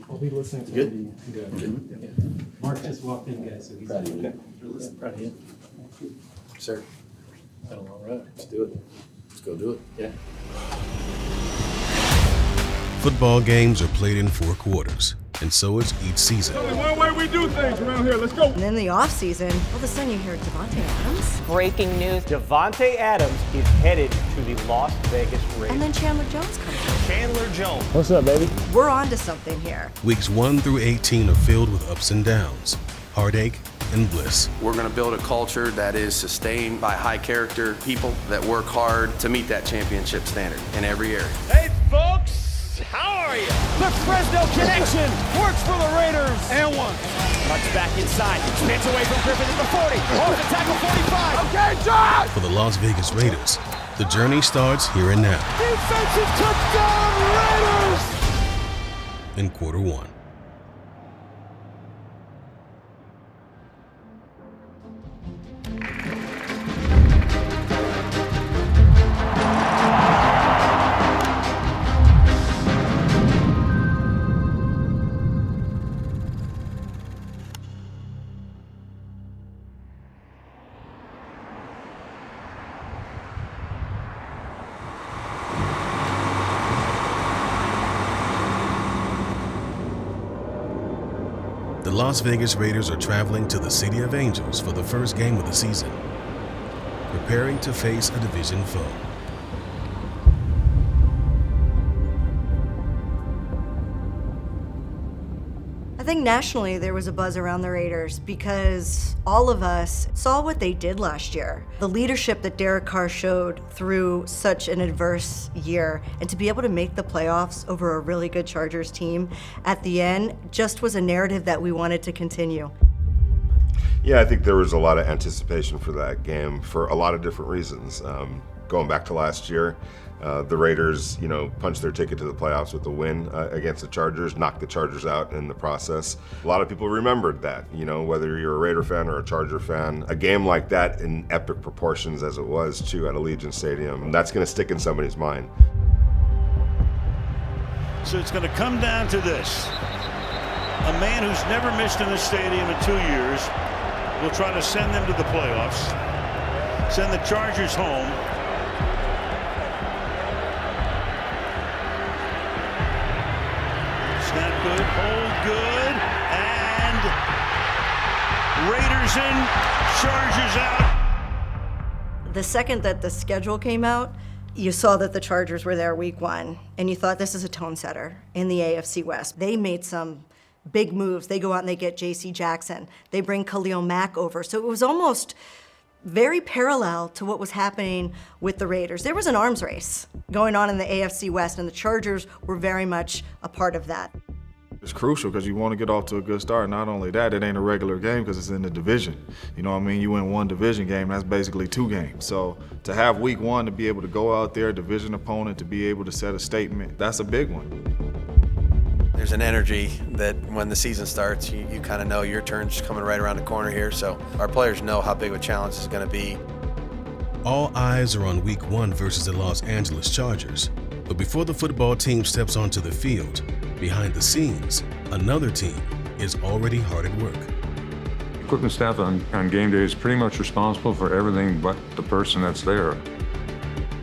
I'll be listening to Good? Good. Yeah. Mark just walked in, guys, so he's Proud of you. okay. Proud of you. Sir, All right. let's do it. Let's go do it. Yeah. Football games are played in 4 quarters, and so is each season. Only one way we do things around here. Let's go. And then the offseason, all of a sudden you hear Davante Adams. Breaking news. Davante Adams is headed to the Las Vegas Raiders. And then Chandler Jones comes in. Chandler Jones. What's up, baby? We're on to something here. Weeks 1 through 18 are filled with ups and downs, heartache and bliss. We're going to build a culture that is sustained by high character people that work hard to meet that championship standard in every area. Hey, folks. How are you? The Fresno connection works for the Raiders. And one. Cuts back inside. Spins away from Griffin at the 40. Over the tackle 45. Okay, John! For the Las Vegas Raiders, the journey starts here and now. Defensive touchdown, Raiders! In quarter 1. The Las Vegas Raiders are traveling to the City of Angels for the first game of the season, preparing to face a division foe. I think nationally there was a buzz around the Raiders because all of us saw what they did last year. The leadership that Derek Carr showed through such an adverse year, and to be able to make the playoffs over a really good Chargers team at the end just was a narrative that we wanted to continue. Yeah, I think there was a lot of anticipation for that game for a lot of different reasons. Going back to last year, the Raiders, punched their ticket to the playoffs with a win against the Chargers, knocked the Chargers out in the process. A lot of people remembered that, whether you're a Raider fan or a Charger fan. A game like that in epic proportions as it was, too, at Allegiant Stadium, that's going to stick in somebody's mind. So it's going to come down to this. A man who's never missed in the stadium in 2 years will try to send them to the playoffs, send the Chargers home. Snap good, hold good, and Raiders in, Chargers out. The second that the schedule came out, you saw that the Chargers were there week 1, and you thought this is a tone setter in the AFC West. They made some big moves. They go out and they get J.C. Jackson. They bring Khalil Mack over. So it was almost very parallel to what was happening with the Raiders. There was an arms race going on in the AFC West, and the Chargers were very much a part of that. It's crucial because you want to get off to a good start. Not only that, it ain't a regular game because it's in the division. You know what I mean? You win one division game, that's basically 2 games. So to have week 1 to be able to go out there, division opponent, to be able to set a statement, that's a big one. There's an energy that when the season starts, you kind of know your turn's coming right around the corner here. So our players know how big of a challenge it's going to be. All eyes are on week 1 versus the Los Angeles Chargers. But before the football team steps onto the field, behind the scenes, another team is already hard at work. Equipment staff on game day is pretty much responsible for everything but the person that's there.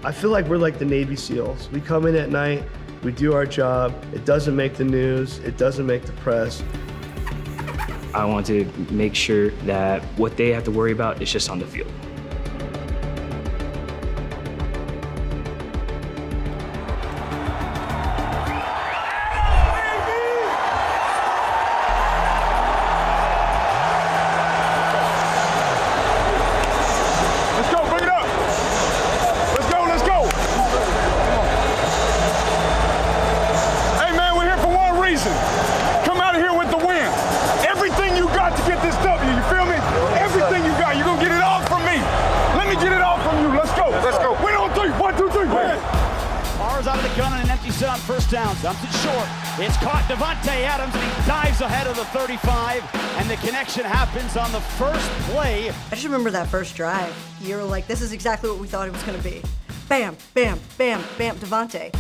I feel like we're like the Navy SEALs. We come in at night, we do our job. It doesn't make the news, it doesn't make the press. I want to make sure that what they have to worry about is just on the field. Out of the gun on an empty set on first down. Dumps it short. It's caught. Davante Adams, and he dives ahead of the 35, and the connection happens on the first play. I just remember that first drive. You were like, this is exactly what we thought it was going to be. Bam, bam, bam, bam, Davante.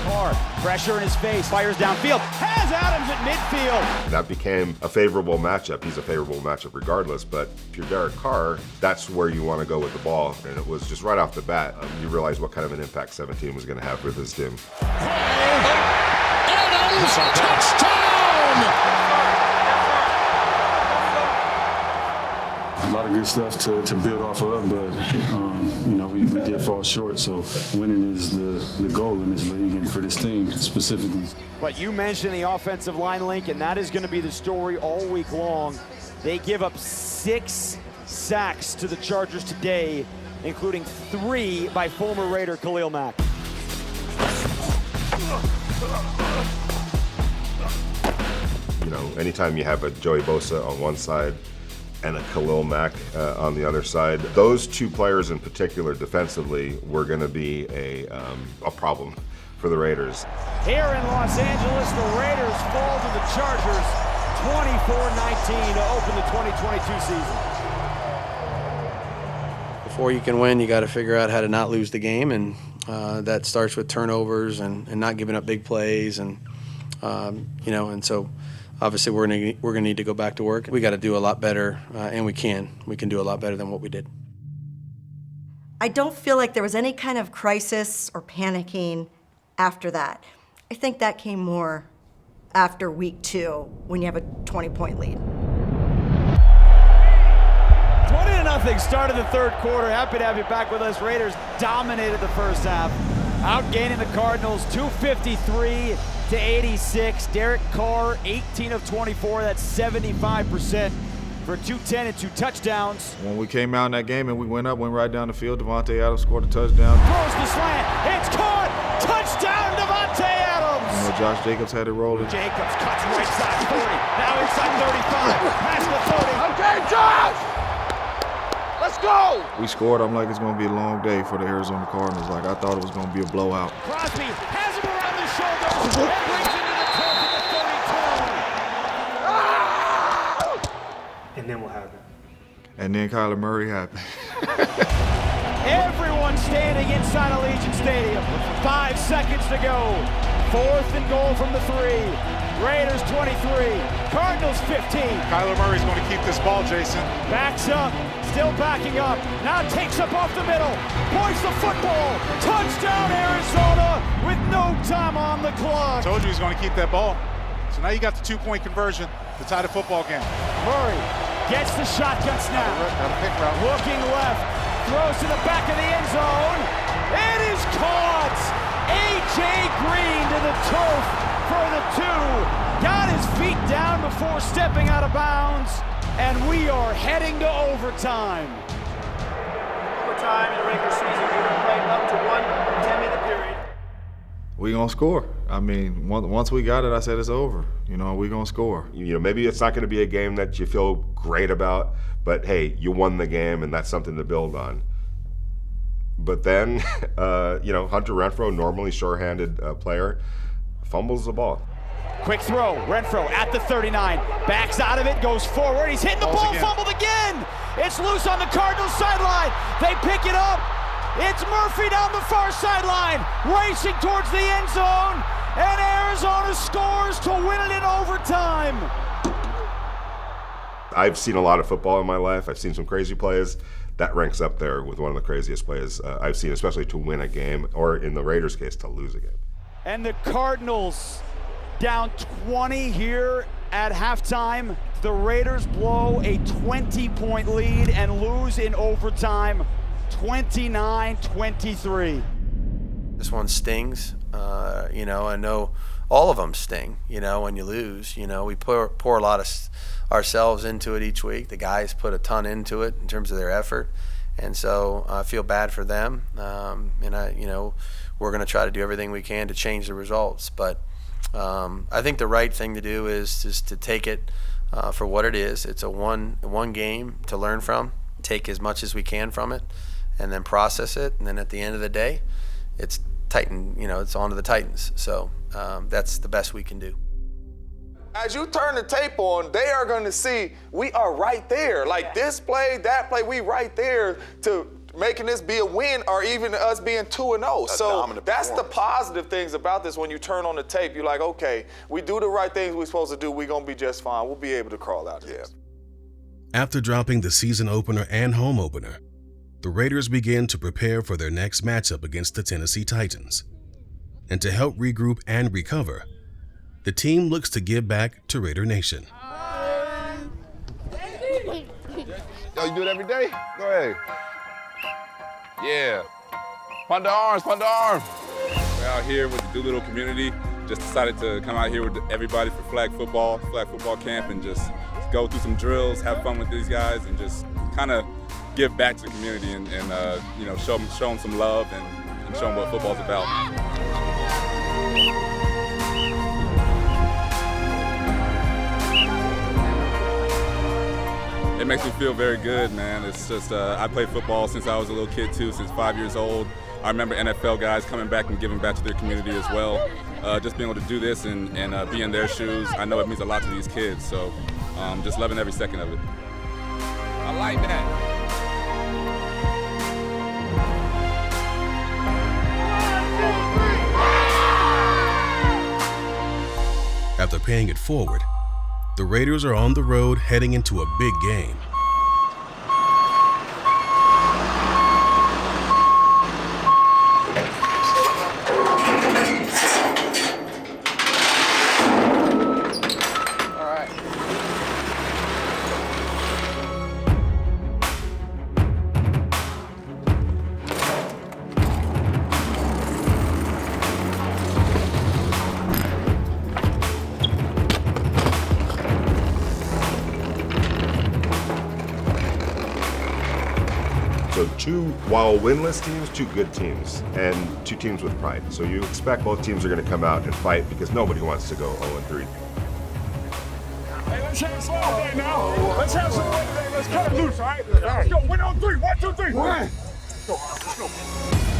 Carr, pressure in his face, fires downfield, has Adams at midfield. That became a favorable matchup. He's a favorable matchup regardless, but if you're Derek Carr, that's where you want to go with the ball. And it was just right off the bat, you realize what kind of an impact 17 was going to have for this team. Adams, touchdown! A lot of good stuff to build off of, but you know, we did fall short. So winning is the goal in this league and for this team specifically. But you mentioned the offensive line link, and that is going to be the story all week long. They give up 6 sacks to the Chargers today, including 3 by former Raider Khalil Mack. You know, anytime you have a Joey Bosa on one side and a Khalil Mack on the other side, those two players in particular defensively were going to be a problem for the Raiders. Here in Los Angeles, the Raiders fall to the Chargers 24-19 to open the 2022 season. Before you can win, you got to figure out how to not lose the game, and that starts with turnovers and not giving up big plays, and you know, and so obviously we're gonna need to go back to work. We got to do a lot better, and we can do a lot better than what we did. I don't feel like there was any kind of crisis or panicking after that. I think that came more after week 2 when you have a 20-point lead. 20-0 start of the third quarter. Happy to have you back with us. Raiders dominated the first half, outgaining the Cardinals 253 to 86. Derek Carr, 18 of 24. That's 75% for 210 and 2 touchdowns. When we came out in that game and we went right down the field, Devontae Adams scored a touchdown. Throws the slant. It's caught. Touchdown, Devontae Adams. You know, Josh Jacobs had it rolling. Jacobs cuts right side 40. Now inside 35. Past the 30. Okay, Josh! Let's go! We scored. I'm like, it's going to be a long day for the Arizona Cardinals. Like, I thought it was going to be a blowout. Crosby has him around the shoulders and brings him to the turf at the 32. And then what happened? And then Kyler Murray happened. Everyone standing inside Allegiant Stadium. 5 seconds to go. 4th and goal from the 3. Raiders 23. Cardinals 15. Kyler Murray's going to keep this ball, Jason. Backs up. Still backing up. Now takes up off the middle. Points the football. Touchdown Arizona with no time on the clock. Told you he's going to keep that ball. So now you got the 2-point conversion to tie the football game. Murray gets the shotgun snap. Got a pick route. Looking left. Throws to the back of the end zone. It is caught. A.J. Green to the turf for the 2. Got his feet down before stepping out of bounds. And we are heading to overtime. Overtime in the regular season, we're going to play up to 1 10-minute period. We going to score. I mean, once we got it, I said it's over. You know, we going to score. You know, maybe it's not going to be a game that you feel great about, but hey, you won the game, and that's something to build on. But then, you know, Hunter Renfrow, normally sure-handed player, fumbles the ball. Quick throw, Renfrow at the 39, backs out of it, goes forward, he's hitting the ball, again. Fumbled again! It's loose on the Cardinals sideline, they pick it up, it's Murphy down the far sideline, racing towards the end zone, and Arizona scores to win it in overtime! I've seen a lot of football in my life, I've seen some crazy plays. That ranks up there with one of the craziest plays I've seen, especially to win a game, or in the Raiders' case, to lose a game. And the Cardinals down 20 here at halftime. The Raiders blow a 20-point lead and lose in overtime, 29-23. This one stings. You know, I know all of them sting, you know, when you lose. You know, we pour a lot of ourselves into it each week. The guys put a ton into it in terms of their effort. And so I feel bad for them. And you know, we're going to try to do everything we can to change the results. But I think the right thing to do is just to take it for what it is. It's a one game to learn from, take as much as we can from it, and then process it. And then at the end of the day, it's Titan. You know, it's on to the Titans. So that's the best we can do. As you turn the tape on, they are going to see we are right there. Like this play, that play, we right there to making this be a win or even us being 2-0. So that's the positive things about this. When you turn on the tape, you're like, okay, we do the right things we're supposed to do. We're going to be just fine. We'll be able to crawl out of this. After dropping the season opener and home opener, the Raiders begin to prepare for their next matchup against the Tennessee Titans. And to help regroup and recover, the team looks to give back to Raider Nation. Yo, you do it every day? Go ahead. Yeah. Punt the arms, punt the arms. We're out here with the Doolittle community. Just decided to come out here with everybody for flag football camp, and just go through some drills, have fun with these guys, and just kind of give back to the community and you know, show them some love and show them what football's about. It makes me feel very good, man. It's just, I played football since I was a little kid too, since 5 years old. I remember NFL guys coming back and giving back to their community as well. Just being able to do this and be in their shoes, I know it means a lot to these kids, so just loving every second of it. I like that. After paying it forward, the Raiders are on the road heading into a big game. While winless teams, two good teams, and two teams with pride. So you expect both teams are going to come out and fight because nobody wants to go 0-3. Hey, let's have some fun right now. Let's have some fun today. Let's cut it loose, all right? Let's go. Win on 3. 1, 2, 3. Let's go.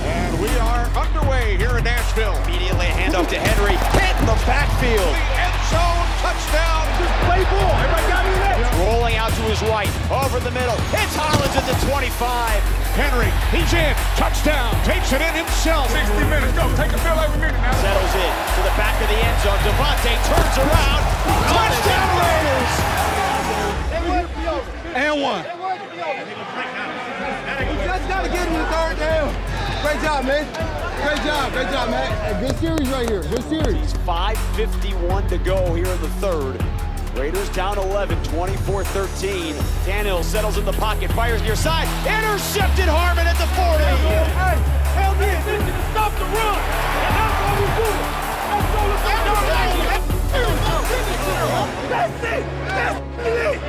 And we are underway here in Nashville. Immediately a handoff to Henry. Hit in the backfield. The end zone touchdown. Just play ball. Everybody got me there. Rolling out to his right. Over the middle. Hits Hollins at the 25. Henry, he's in. Touchdown. Takes it in himself. 60 minutes. Go. Take a field every minute now. Settles in to the back of the end zone. Devontae turns around. Touchdown Raiders. And one. We just got to get in the third down. Great job, man. Great job, man. Good series right here. Good series. 5:51 to go here in the third. Raiders down 11, 24-13. Tannehill settles in the pocket, fires near side. Intercepted Harmon at the 40. Hey, hell yeah, this is to stop the run. And that's what we do. Let's go. That's it. That's it.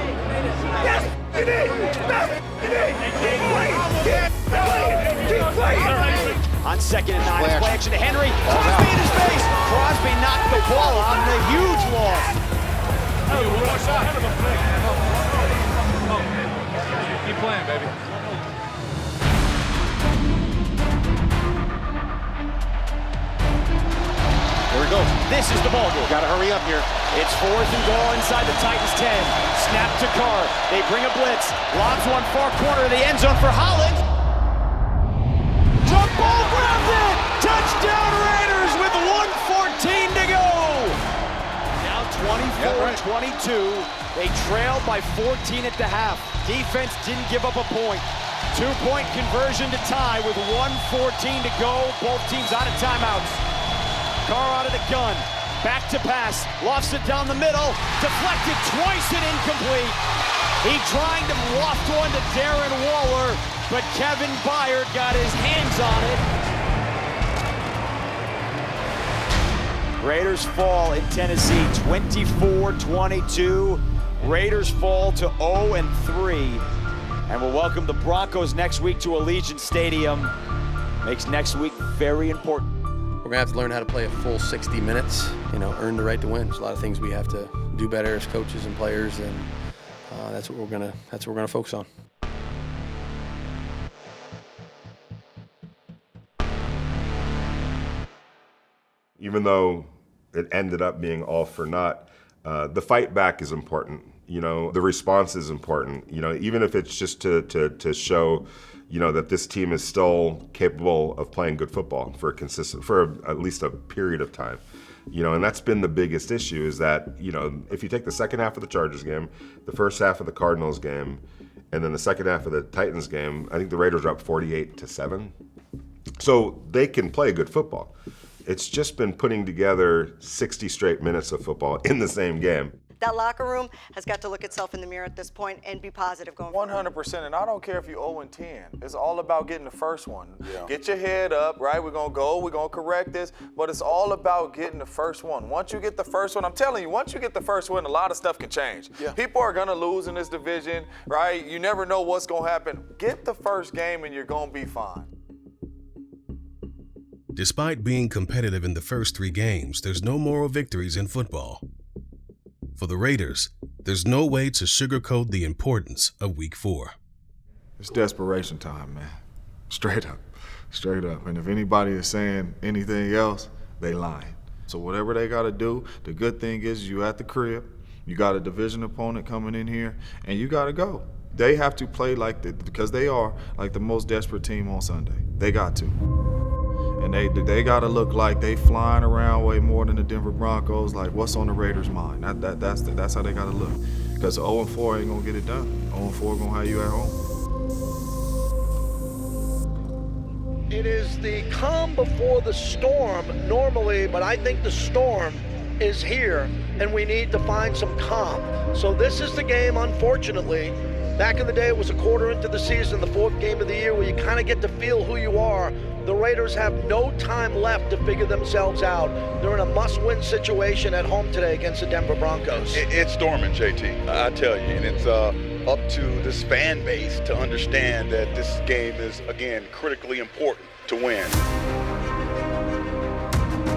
That's it. That's it. Keep playing. On 2nd and 9, play action to Henry. Crosby in his face. Crosby knocked the ball out in a huge loss. Keep playing, baby. Here it goes. This is the ball game. Got to hurry up here. It's 4th and goal inside the Titans 10. Snap to Carr. They bring a blitz. Lobs one far corner of the end zone for Holland. Jump ball grounded. Touchdown Raiders with 1:14 to go. Now 24-22. They trailed by 14 at the half. Defense didn't give up a point. 2-point conversion to tie with 1:14 to go. Both teams out of timeouts. Carr out of the gun. Back to pass. Lofts it down the middle. Deflected twice and incomplete. He trying to waft one to Darren Waller, but Kevin Byard got his hands on it. Raiders fall in Tennessee 24-22. Raiders fall to 0-3. And we'll welcome the Broncos next week to Allegiant Stadium. Makes next week very important. We're gonna have to learn how to play a full 60 minutes, earn the right to win. There's a lot of things we have to do better as coaches and players, and that's what we're gonna focus on. Even though it ended up being all for naught, the fight back is important. You know, the response is important. You know, even if it's just to show, you know, that this team is still capable of playing good football for at least a period of time. You know, and that's been the biggest issue is that, you know, if you take the second half of the Chargers game, the first half of the Cardinals game, and then the second half of the Titans game, I think the Raiders are up 48-7. So they can play good football. It's just been putting together 60 straight minutes of football in the same game. That locker room has got to look itself in the mirror at this point and be positive going forward. 100%, and I don't care if you're 0-10. It's all about getting the first one. Yeah. Get your head up, right? We're going to correct this, but it's all about getting the first one. Once you get the first one, I'm telling you, once you get the first one, a lot of stuff can change. Yeah. People are going to lose in this division, right? You never know what's going to happen. Get the first game and you're going to be fine. Despite being competitive in the first 3 games, there's no moral victories in football. For the Raiders, there's no way to sugarcoat the importance of Week 4. It's desperation time, man. Straight up. Straight up. And if anybody is saying anything else, they lying. So whatever they got to do, the good thing is you at the crib, you got a division opponent coming in here, and you got to go. They have to play because they are like the most desperate team on Sunday. They got to. And they got to look like they flying around way more than the Denver Broncos. Like, what's on the Raiders' mind? That's how they got to look. Because 0-4 ain't going to get it done. 0-4 going to have you at home. It is the calm before the storm normally, but I think the storm is here, and we need to find some calm. So this is the game, unfortunately. Back in the day, it was a quarter into the season, the 4th game of the year, where you kind of get to feel who you are. The Raiders have no time left to figure themselves out. They're in a must-win situation at home today against the Denver Broncos. It's storming, JT, I tell you, and it's up to this fan base to understand that this game is, again, critically important to win.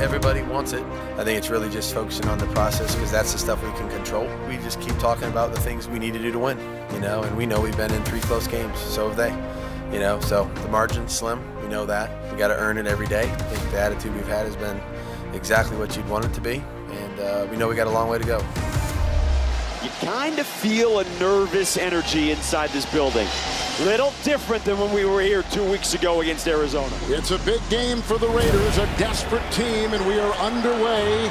Everybody wants it. I think it's really just focusing on the process because that's the stuff we can control. We just keep talking about the things we need to do to win, you know, and we know we've been in 3 close games, so have they. You know, so the margin's slim. We know that. We got to earn it every day. I think the attitude we've had has been exactly what you'd want it to be, and we know we got a long way to go. You kind of feel a nervous energy inside this building. Little different than when we were here 2 weeks ago against Arizona. It's a big game for the Raiders, a desperate team, and we are underway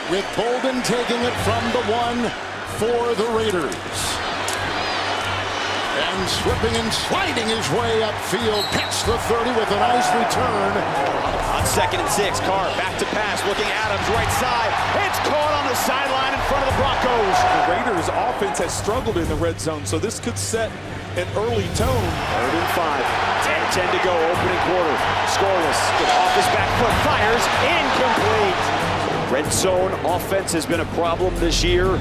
with Bolden taking it from the 1 for the Raiders. And slipping and sliding his way upfield, past the 30 with a nice return. On 2nd and 6, Carr back to pass, looking Adams right side. It's caught on the sideline in front of the Broncos. The Raiders' offense has struggled in the red zone, so this could set an early tone. 3rd and 5, 10 to go, opening quarter. Scoreless, off his back foot, fires, incomplete. Red zone offense has been a problem this year.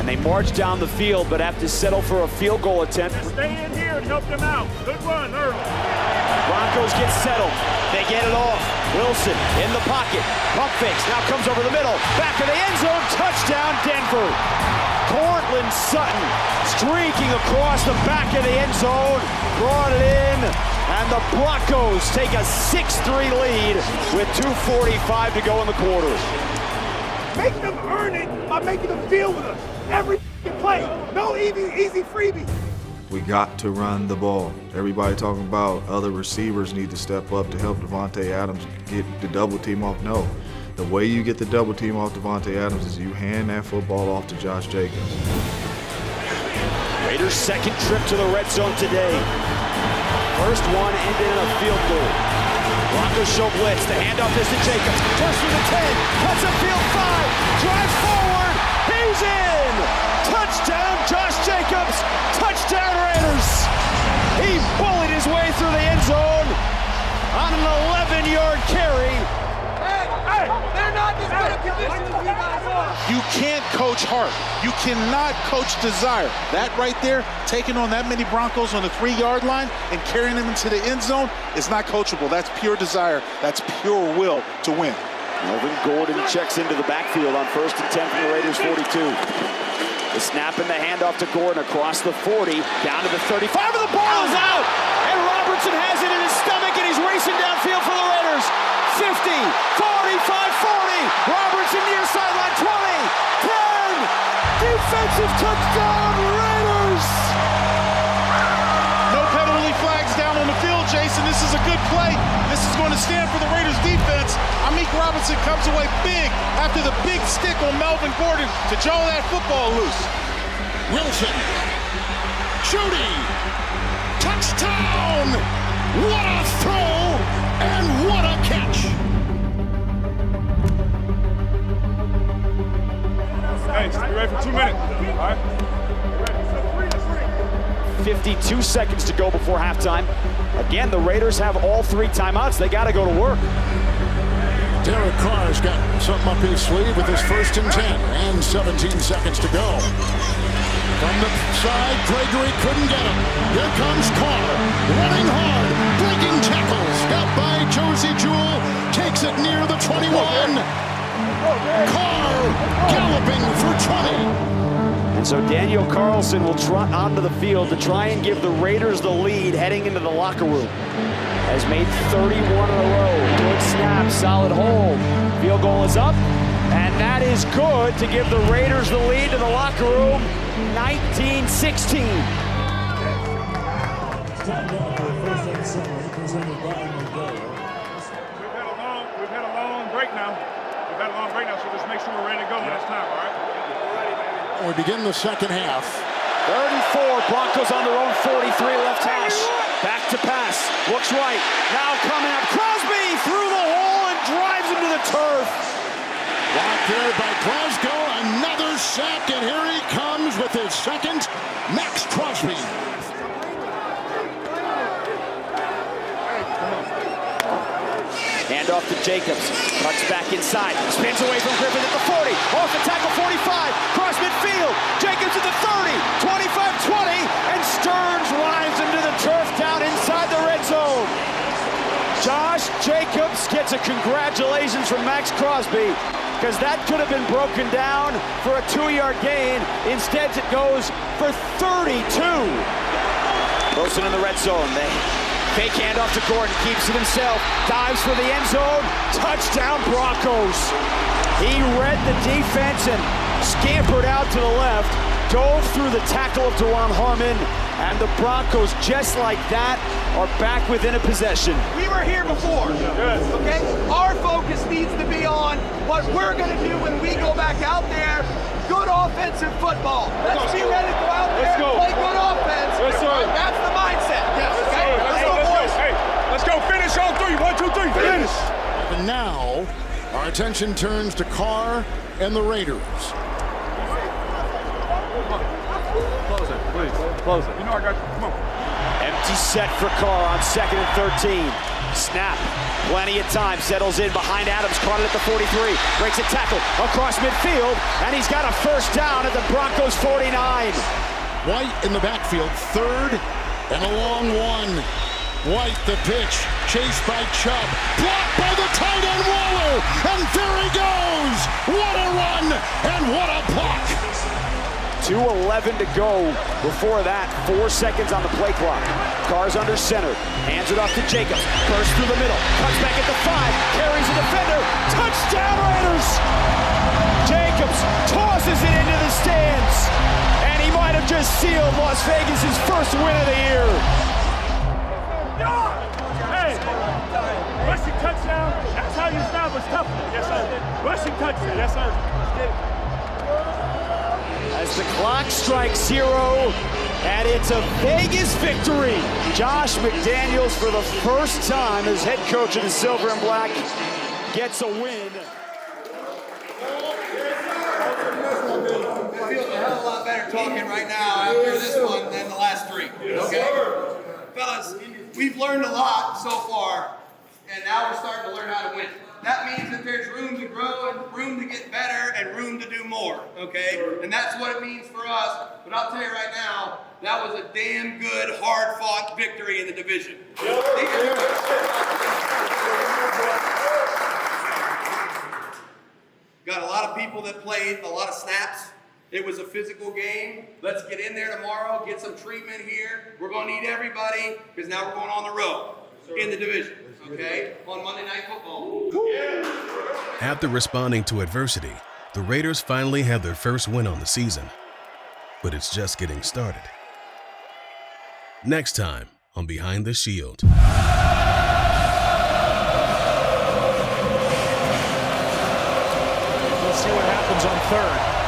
And they march down the field, but have to settle for a field goal attempt. Stay in here and help them out. Good run early. Broncos get settled. They get it off. Wilson in the pocket. Pump fakes. Now comes over the middle. Back of the end zone. Touchdown, Denver. Cortland Sutton streaking across the back of the end zone. Brought it in. And the Broncos take a 6-3 lead with 2:45 to go in the quarter. Make them earn it by making them deal with us. Every play. No easy freebie. We got to run the ball. Everybody talking about other receivers need to step up to help Devontae Adams get the double team off. No. The way you get the double team off Devontae Adams is you hand that football off to Josh Jacobs. Raiders' 2nd trip to the red zone today. First one ended in a field goal. Broncos show blitz. The handoff is to Jacobs. Goes through the 10. Cuts a field 5. Drives forward. He's in. Touchdown, Josh Jacobs. Touchdown, Raiders. He bullied his way through the end zone on an 11-yard carry. Hey, they're not as good a condition as you guys are. You can't coach heart. You cannot coach desire. That right there, taking on that many Broncos on the 3-yard line and carrying them into the end zone is not coachable. That's pure desire. That's pure will to win. Melvin Gordon checks into the backfield on 1st and 10 from the Raiders 42. The snap and the handoff to Gordon across the 40, down to the 35, and the ball is out! And Robertson has it in his stomach, and he's racing downfield for the Raiders. 50, 45, 40. Robertson near sideline 20, 10. Defensive touchdown. stand for the Raiders defense. Amik Robinson comes away big after the big stick on Melvin Gordon to jaw that football loose. Wilson, Judy, touchdown! What a throw and what a catch! Hey, you ready for 2 minutes? All right. 52 seconds to go before halftime. Again, the Raiders have all 3 timeouts. They got to go to work. Derek Carr's got something up his sleeve with his 1st and 10 and 17 seconds to go. From the side, Gregory couldn't get him. Here comes Carr, running hard, breaking tackles. Got by Josie Jewell, takes it near the 21. Carr galloping for 20. And so Daniel Carlson will trot onto the field to try and give the Raiders the lead heading into the locker room. Has made 31 in a row. Good snap, solid hold. Field goal is up, and that is good to give the Raiders the lead to the locker room, 19-16. We've had a long break now. So just make sure we're ready to go when it's time, all right? We begin the second half. 34, Broncos on their own 43, left hash. Back to pass, looks right. Now coming up, Crosby through the hole and drives him to the turf. Blocked there by Glasgow, another sack, and here he comes with his second, Max Crosby. Hand off to Jacobs, cuts back inside, spins away from Griffin at the 40, off the tackle 45, cross midfield, Jacobs at the 30, 25-20, and Stearns rides him to the turf down inside the red zone. Josh Jacobs gets a congratulations from Max Crosby, because that could have been broken down for a 2-yard gain. Instead, it goes for 32. Wilson in the red zone. Fake handoff to Gordon, keeps it himself, dives for the end zone, touchdown Broncos. He read the defense and scampered out to the left, dove through the tackle of Dewan Harmon, and the Broncos, just like that, are back within a possession. We were here before, okay? Our focus needs to be on what we're gonna do when we go back out there. Good offensive football. Let's be ready to go out there and play good offense. Yes, sir. That's the mindset. Yes, okay? Let's go, boys. Hey, let's go. Finish on 3. 1, 2, 3. Finish. And now, our attention turns to Carr and the Raiders. Close it, please. Close it. You know I got you. Come on. Empty set for Carr on 2nd and 13. Snap, plenty of time, settles in behind Adams, caught it at the 43, breaks a tackle across midfield, and he's got a first down at the Broncos 49. White in the backfield, 3rd and a long one. White the pitch, chased by Chubb, blocked by the tight end Waller, and there he goes! What a run, and what a block! 2:11 to go. Before that, 4 seconds on the play clock. Carr's under center, hands it off to Jacobs, bursts through the middle, cuts back at the 5, carries a defender, touchdown Raiders! Jacobs tosses it into the stands, and he might have just sealed Las Vegas' first win of the year. Hey, rushing touchdown, that's how you establish toughness. Yes, sir. Rushing touchdown, yes, sir. Let's get it. As the clock strikes 0, and it's a Vegas victory. Josh McDaniels, for the first time as head coach of the Silver and Black, gets a win. I feel a hell of a lot better talking right now after this one than the last 3. Okay? Fellas, we've learned a lot so far, and now we're starting to learn how to win. That means that there's room to grow and room to get better and room to do more, okay? And that's what it means for us. But I'll tell you right now, that was a damn good, hard-fought victory in the division. Got a lot of people that played a lot of snaps. It was a physical game. Let's get in there tomorrow, get some treatment here. We're going to need everybody because now we're going on the road in the division, okay, on Monday Night Football. After responding to adversity, the Raiders finally had their first win on the season. But it's just getting started. Next time on Behind the Shield. Let's see what happens on third.